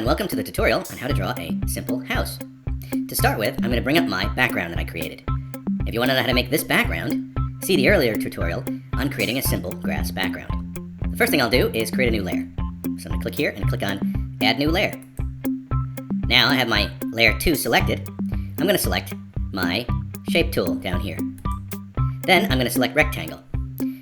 welcome to the tutorial on how to draw a simple house. To start with, I'm going to bring up my background that I created. If you want to know how to make this background, see the earlier tutorial on creating a simple grass background. The first thing I'll do is create a new layer. So I'm going to click here and click on Add New Layer. Now I have my layer 2 selected. I'm going to select my shape tool down here. Then I'm going to select rectangle.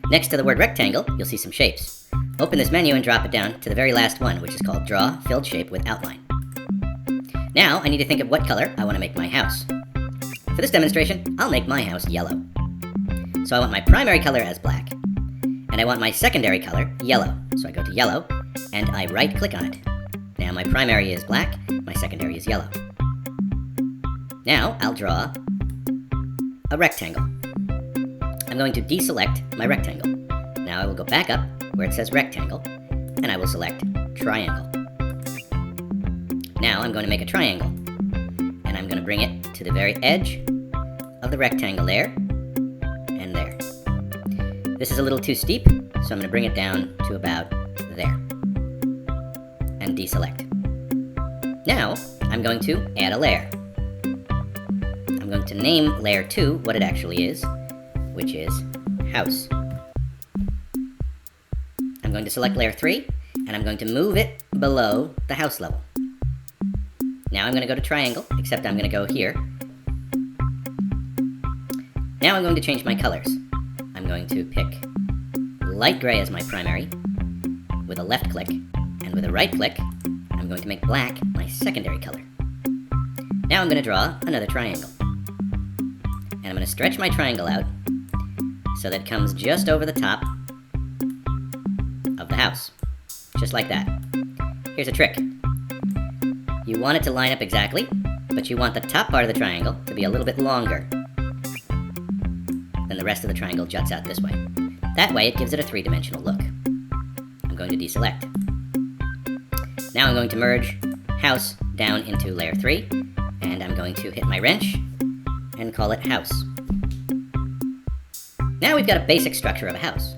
Next to the word rectangle, you'll see some shapes. Open this menu and drop it down to the very last one, which is called Draw Filled Shape with Outline. Now I need to think of what color I want to make my house. For this demonstration, I'll make my house yellow. So I want my primary color as black, and I want my secondary color yellow. So I go to yellow, and I right-click on it. Now my primary is black, my secondary is yellow. Now I'll draw a rectangle. I'm going to deselect my rectangle. Now I will go back up where it says rectangle, and I will select triangle. Now I'm going to make a triangle, and I'm going to bring it to the very edge of the rectangle there, and there. This is a little too steep, so I'm going to bring it down to about there, and deselect. Now I'm going to add a layer. I'm going to name layer 2 what it actually is, which is house. I'm going to select layer 3, and I'm going to move it below the house level. Now I'm going to go to triangle, except I'm going to go here. Now I'm going to change my colors. I'm going to pick light gray as my primary, with a left click, and with a right click, I'm going to make black my secondary color. Now I'm going to draw another triangle. And I'm going to stretch my triangle out so that it comes just over the top of the house, just like that. Here's a trick. You want it to line up exactly, but you want the top part of the triangle to be a little bit longer than the rest of the triangle juts out this way. That way it gives it a three-dimensional look. I'm going to deselect. Now I'm going to merge house down into layer 3, and I'm going to hit my wrench and call it house. Now we've got a basic structure of a house.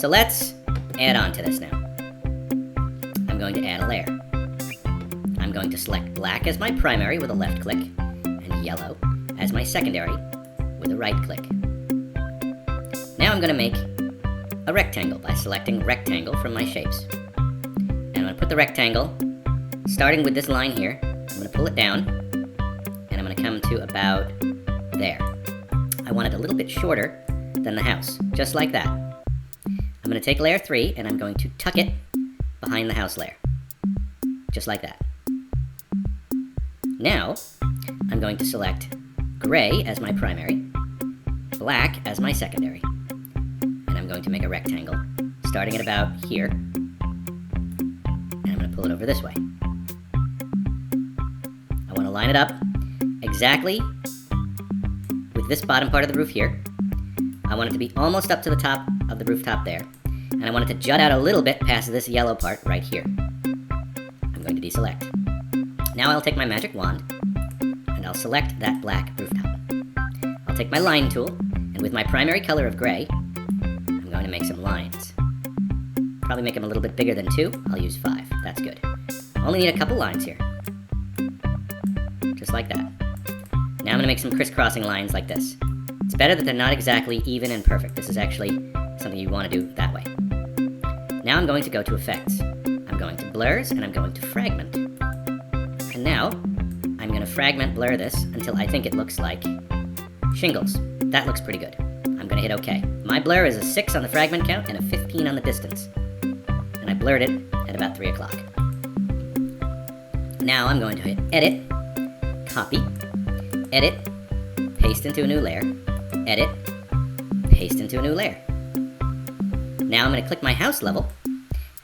So let's add on to this now. I'm going to add a layer. I'm going to select black as my primary with a left click, and yellow as my secondary with a right click. Now I'm going to make a rectangle by selecting rectangle from my shapes. And I'm going to put the rectangle, starting with this line here, I'm going to pull it down, and I'm going to come to about there. I want it a little bit shorter than the house, just like that. I'm going to take layer 3, and I'm going to tuck it behind the house layer, just like that. Now, I'm going to select gray as my primary, black as my secondary, and I'm going to make a rectangle, starting at about here, and I'm going to pull it over this way. I want to line it up exactly with this bottom part of the roof here. I want it to be almost up to the top of the rooftop there, and I want it to jut out a little bit past this yellow part right here. I'm going to deselect. Now I'll take my magic wand, and I'll select that black rooftop. I'll take my line tool, and with my primary color of gray, I'm going to make some lines. Probably make them a little bit bigger than 2. I'll use 5. That's good. Only need a couple lines here. Just like that. Now I'm going to make some crisscrossing lines like this. It's better that they're not exactly even and perfect. This is actually something you want to do that way. Now I'm going to go to Effects. I'm going to Blurs, and I'm going to Fragment. And now, I'm going to fragment blur this until I think it looks like shingles. That looks pretty good. I'm going to hit OK. My blur is a 6 on the fragment count and a 15 on the distance. And I blurred it at about 3 o'clock. Now I'm going to hit Edit, Copy, Edit, Paste into a new layer, Edit, Paste into a new layer. Now I'm going to click my house level,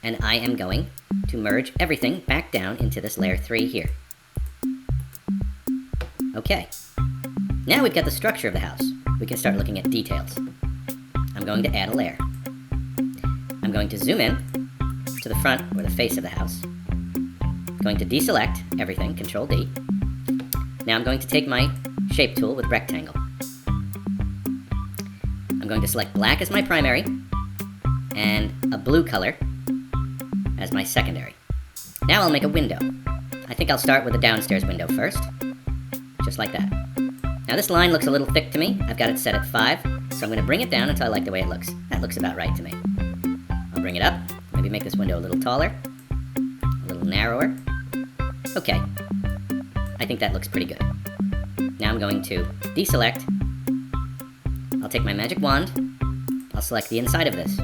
and I am going to merge everything back down into this layer 3 here. Okay. Now we've got the structure of the house. We can start looking at details. I'm going to add a layer. I'm going to zoom in to the front or the face of the house. I'm going to deselect everything, Control D. Now I'm going to take my shape tool with rectangle. I'm going to select black as my primary and a blue color as my secondary. Now I'll make a window. I think I'll start with the downstairs window first. Just like that. Now this line looks a little thick to me. I've got it set at 5, so I'm going to bring it down until I like the way it looks. That looks about right to me. I'll bring it up. Maybe make this window a little taller. A little narrower. Okay. I think that looks pretty good. Now I'm going to deselect. I'll take my magic wand. I'll select the inside of this.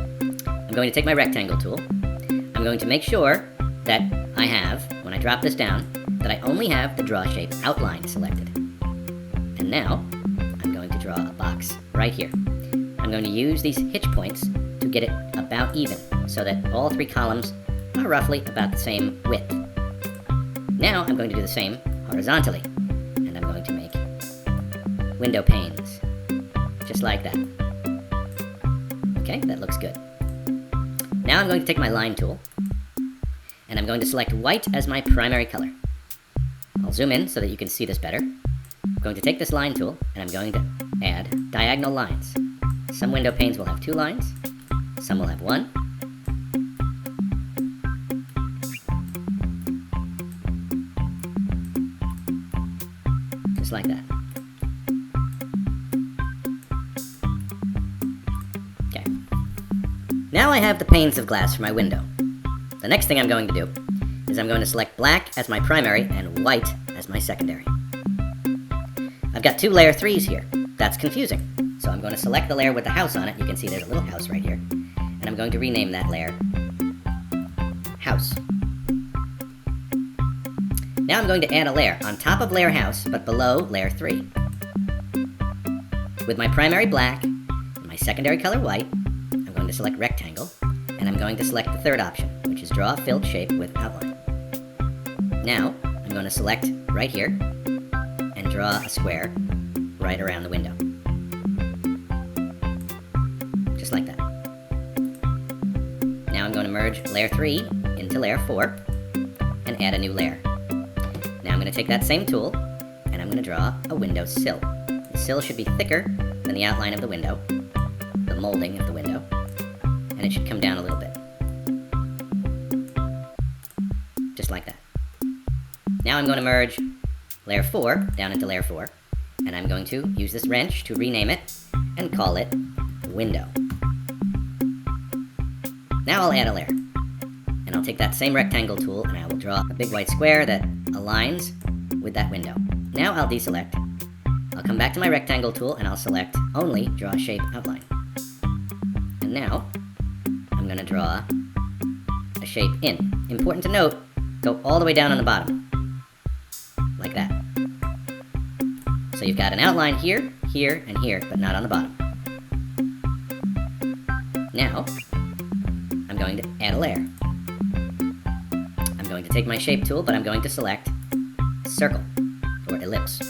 I'm going to take my rectangle tool. I'm going to make sure that I have, when I drop this down, that I only have the draw shape outline selected. And now, I'm going to draw a box right here. I'm going to use these hitch points to get it about even, so that all 3 columns are roughly about the same width. Now I'm going to do the same horizontally, and I'm going to make window panes, just like that. Okay, that looks good. Now I'm going to take my line tool, and I'm going to select white as my primary color. I'll zoom in so that you can see this better. I'm going to take this line tool, and I'm going to add diagonal lines. Some window panes will have 2 lines, some will have 1. Just like that. Okay. Now I have the panes of glass for my window. The next thing I'm going to do is I'm going to select black as my primary and white as my secondary. I've got 2 layer 3s here. That's confusing. So I'm going to select the layer with the house on it. You can see there's a little house right here. And I'm going to rename that layer House. Now I'm going to add a layer on top of layer House, but below layer 3. With my primary black and my secondary color white, I'm going to select rectangle, and I'm going to select the third option, which is draw a filled shape with outline. Now, I'm going to select right here and draw a square right around the window. Just like that. Now I'm going to merge layer 3 into layer 4 and add a new layer. Now I'm going to take that same tool and I'm going to draw a window sill. The sill should be thicker than the outline of the window, the molding of the window, and it should come down a little bit. Just like that. Now I'm going to merge layer 4 down into layer 4, and I'm going to use this wrench to rename it and call it window. Now I'll add a layer, and I'll take that same rectangle tool and I will draw a big white square that aligns with that window. Now I'll deselect. I'll come back to my rectangle tool and I'll select only draw shape outline. And now I'm going to draw a shape in. Important to note, go all the way down on the bottom. Like that. So you've got an outline here, here, and here, but not on the bottom. Now, I'm going to add a layer. I'm going to take my shape tool, but I'm going to select circle, or ellipse.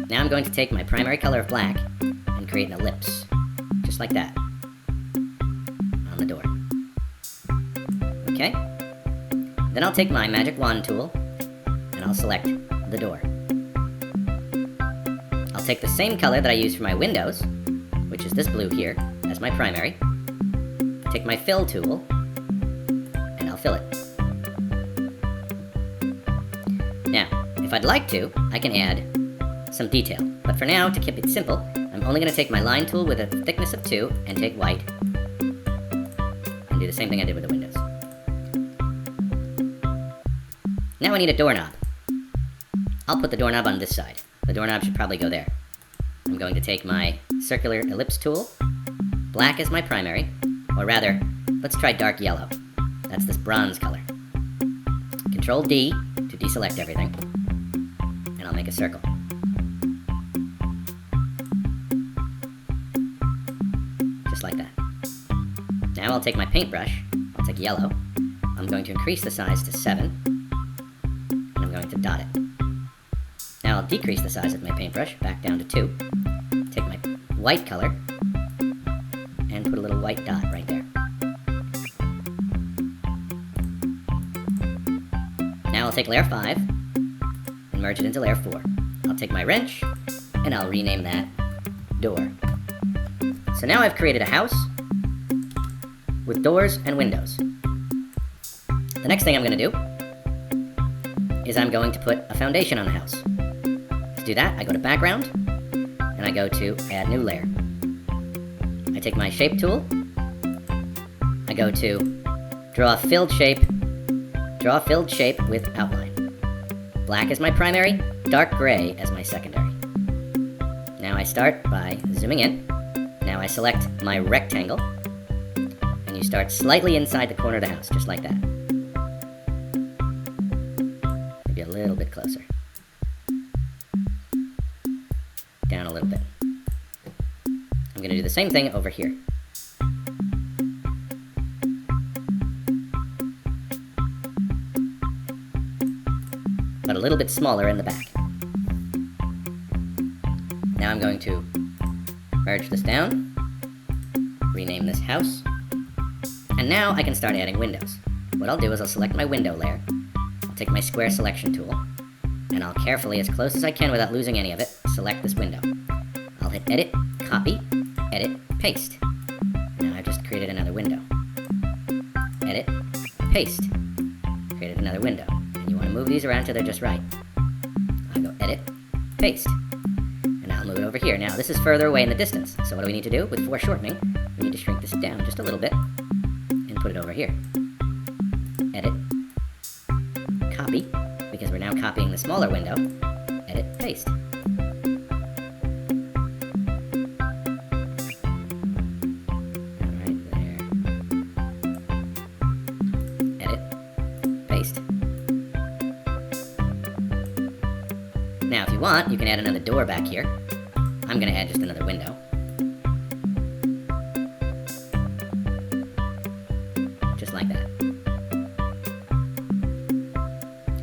Now I'm going to take my primary color of black and create an ellipse, just like that, on the door. Okay? Then I'll take my magic wand tool, and I'll select the door. I'll take the same color that I use for my windows, which is this blue here, as my primary. Take my fill tool, and I'll fill it. Now, if I'd like to, I can add some detail. But for now, to keep it simple, I'm only going to take my line tool with a thickness of 2 and take white, and do the same thing I did with the windows. Now I need a doorknob. I'll put the doorknob on this side. The doorknob should probably go there. I'm going to take my circular ellipse tool. Black is my primary, or rather, let's try dark yellow. That's this bronze color. Control D to deselect everything, and I'll make a circle. Just like that. Now I'll take my paintbrush, I'll take yellow, I'm going to increase the size to 7, and I'm going to dot it. Now I'll decrease the size of my paintbrush back down to 2, take my white color, and put a little white dot right there. Now I'll take layer 5 and merge it into layer 4. I'll take my wrench and I'll rename that door. So now I've created a house with doors and windows. The next thing I'm going to do is I'm going to put a foundation on the house. To do that, I go to Background, and I go to Add New Layer. I take my Shape tool, I go to Draw a Filled Shape with Outline. Black is my primary, dark gray as my secondary. Now I start by zooming in. Now I select my rectangle, and you start slightly inside the corner of the house, just like that. Maybe a little bit closer. Down a little bit. I'm going to do the same thing over here. But a little bit smaller in the back. Now I'm going to merge this down, rename this house, and now I can start adding windows. What I'll do is I'll select my window layer, I'll take my square selection tool, and I'll carefully, as close as I can without losing any of it, select this window. I'll hit Edit, Copy, Edit, Paste. Now I've just created another window. Edit, Paste. Created another window. And you want to move these around till they're just right. I'll go Edit, Paste. And I'll move it over here. Now this is further away in the distance, so what do we need to do? With foreshortening, we need to shrink this down just a little bit and put it over here. Edit, Copy, because we're now copying the smaller window. Edit, Paste. Right there. Edit, Paste. Now if you want, you can add another door back here. I'm going to add just another window. Just like that.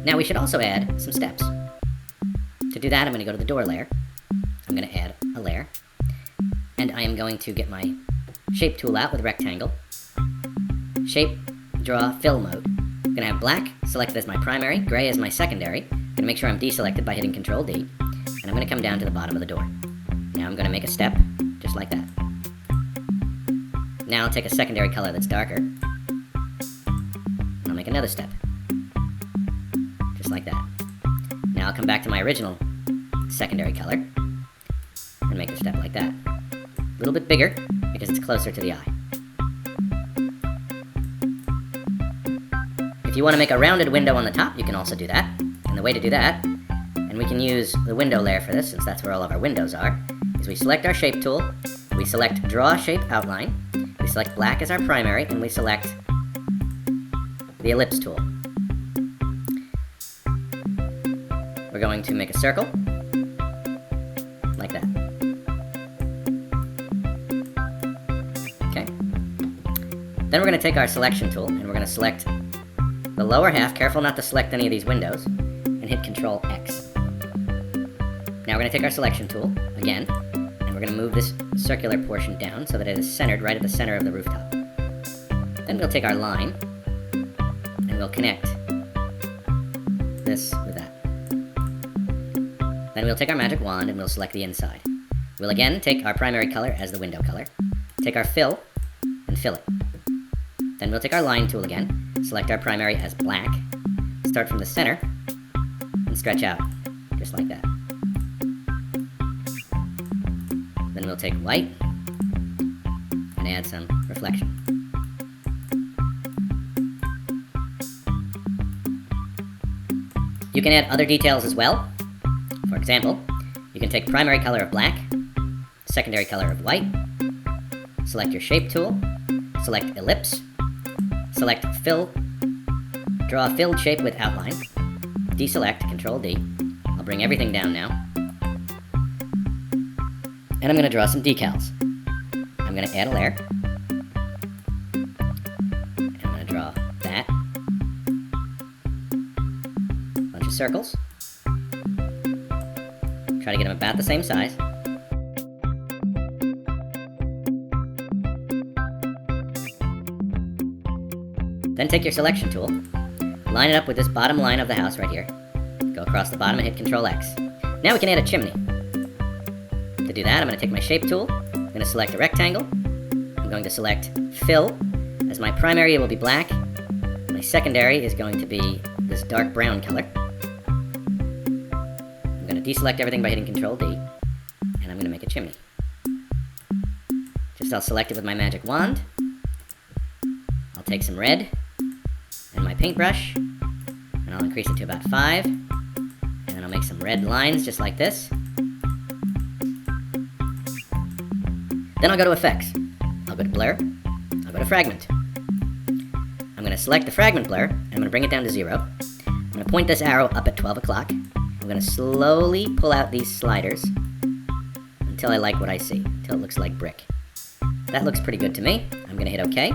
Now we should also add some steps. To do that, I'm going to go to the door layer. I'm going to add a layer. And I am going to get my Shape tool out with Rectangle. Shape, Draw, Fill mode. I'm going to have black selected as my primary, gray as my secondary. I'm going to make sure I'm deselected by hitting Control D. And I'm going to come down to the bottom of the door. Now I'm going to make a step, just like that. Now I'll take a secondary color that's darker. And I'll make another step. Just like that. Now I'll come back to my original secondary color and make a step like that. A little bit bigger because it's closer to the eye. If you want to make a rounded window on the top, you can also do that. And the way to do that, and we can use the window layer for this since that's where all of our windows are, is we select our Shape tool, we select Draw Shape Outline, we select black as our primary, and we select the Ellipse tool. We're going to make a circle, like that. Okay. Then we're going to take our Selection tool, and we're going to select the lower half, careful not to select any of these windows, and hit Control X. Now we're going to take our Selection tool, again, and we're going to move this circular portion down so that it is centered right at the center of the rooftop. Then we'll take our line, and we'll connect this with that. Then we'll take our magic wand and we'll select the inside. We'll again take our primary color as the window color, take our fill, and fill it. Then we'll take our line tool again, select our primary as black, start from the center, and stretch out, just like that. Then we'll take white, and add some reflection. You can add other details as well. For example, you can take primary color of black, secondary color of white, select your Shape tool, select Ellipse, select Fill, draw a filled shape with outline, deselect, Control D. I'll bring everything down now. And I'm going to draw some decals. I'm going to add a layer. And I'm going to draw that. Bunch of circles. Try to get them about the same size. Then take your Selection tool, line it up with this bottom line of the house right here. Go across the bottom and hit Control X. Now we can add a chimney. To do that, I'm going to take my Shape tool, I'm going to select a rectangle, I'm going to select Fill. As my primary, it will be black. My secondary is going to be this dark brown color. deselect everything by hitting Control D, and I'm going to make a chimney. I'll select it with my magic wand. I'll take some red and my paintbrush, and I'll increase it to about 5, and then I'll make some red lines just like this. Then I'll go to Effects. I'll go to Blur. I'll go to Fragment. I'm going to select the fragment blur, and I'm going to bring it down to 0. I'm going to point this arrow up at 12 o'clock. I'm going to slowly pull out these sliders until I like what I see, until it looks like brick. That looks pretty good to me. I'm going to hit OK.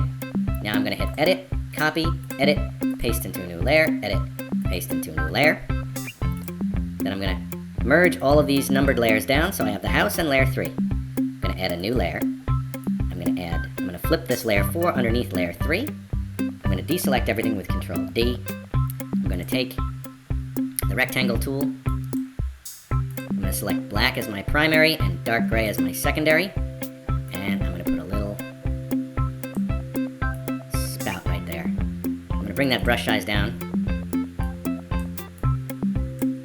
Now I'm going to hit Edit, Copy, Edit, Paste into a new layer, Edit, Paste into a new layer. Then I'm going to merge all of these numbered layers down so I have the house and layer 3. I'm going to add a new layer. I'm going to flip this layer 4 underneath layer 3. I'm going to deselect everything with Control D. I'm going to take the rectangle tool. I'm going to select black as my primary and dark gray as my secondary. And I'm going to put a little spout right there. I'm going to bring that brush size down.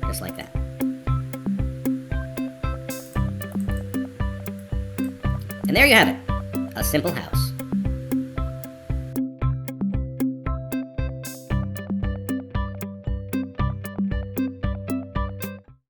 Just like that. And there you have it. A simple house.